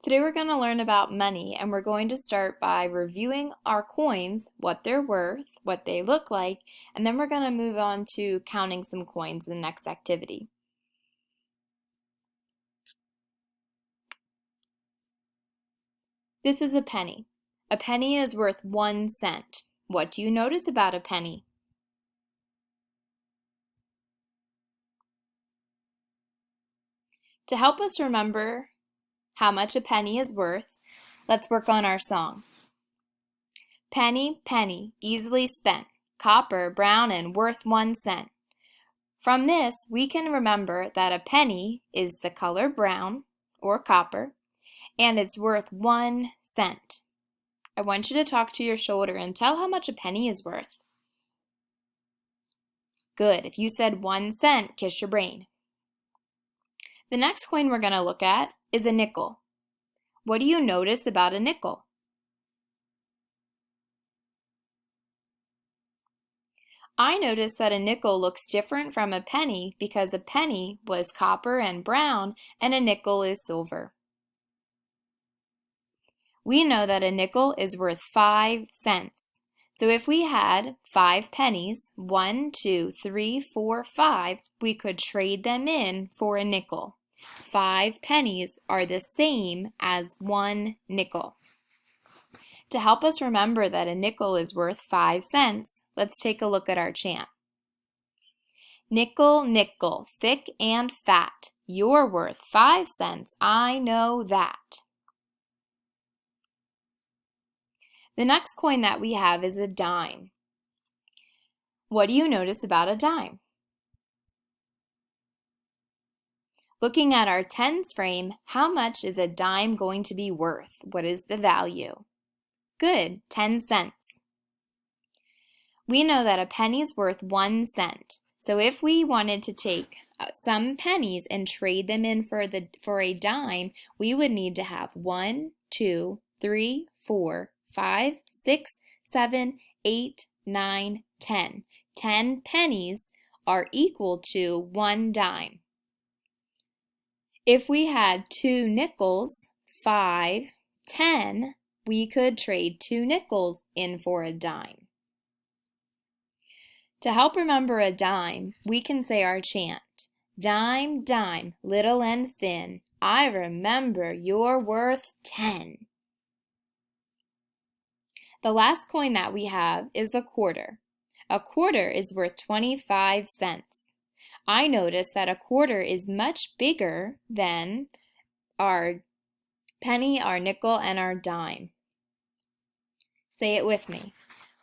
Today we're going to learn about money, and we're going to start by reviewing our coins, what they're worth, what they look like, and then we're going to move on to counting some coins in the next activity. This is a penny. A penny is worth 1 cent. What do you notice about a penny? To help us remember how much a penny is worth, let's work on our song. Penny, penny, easily spent, copper, brown, and worth 1 cent. From this, we can remember that a penny is the color brown or copper, and it's worth 1 cent. I want you to talk to your shoulder and tell how much a penny is worth. Good. If you said 1 cent, kiss your brain. The next coin we're going to look at is a nickel. What do you notice about a nickel? I noticed that a nickel looks different from a penny because a penny was copper and brown and a nickel is silver. We know that a nickel is worth 5 cents. So if we had 5 pennies, 1, 2, 3, 4, 5, we could trade them in for a nickel. 5 pennies are the same as 1 nickel. To help us remember that a nickel is worth 5 cents, let's take a look at our chant. Nickel, nickel, thick and fat, you're worth 5 cents, I know that. The next coin that we have is a dime. What do you notice about a dime? Looking at our tens frame, how much is a dime going to be worth? What is the value? Good, 10 cents. We know that a penny is worth 1 cent. So if we wanted to take some pennies and trade them in for a dime, we would need to have 1, 2, 3, 4, 5, 6, 7, 8, 9, 10. 10 pennies are equal to 1 dime. If we had 2 nickels, 5, 10, we could trade 2 nickels in for a dime. To help remember a dime, we can say our chant. Dime, dime, little and thin, I remember you're worth 10. The last coin that we have is a quarter. A quarter is worth 25 cents. I noticed that a quarter is much bigger than our penny, our nickel, and our dime. Say it with me.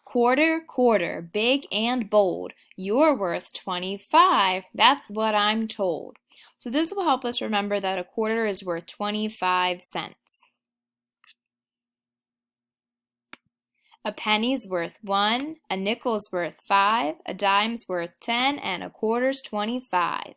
Quarter, quarter, big and bold, you're worth 25, that's what I'm told. So this will help us remember that a quarter is worth 25 cents. A penny's worth 1, a nickel's worth 5, a dime's worth 10, and a quarter's 25.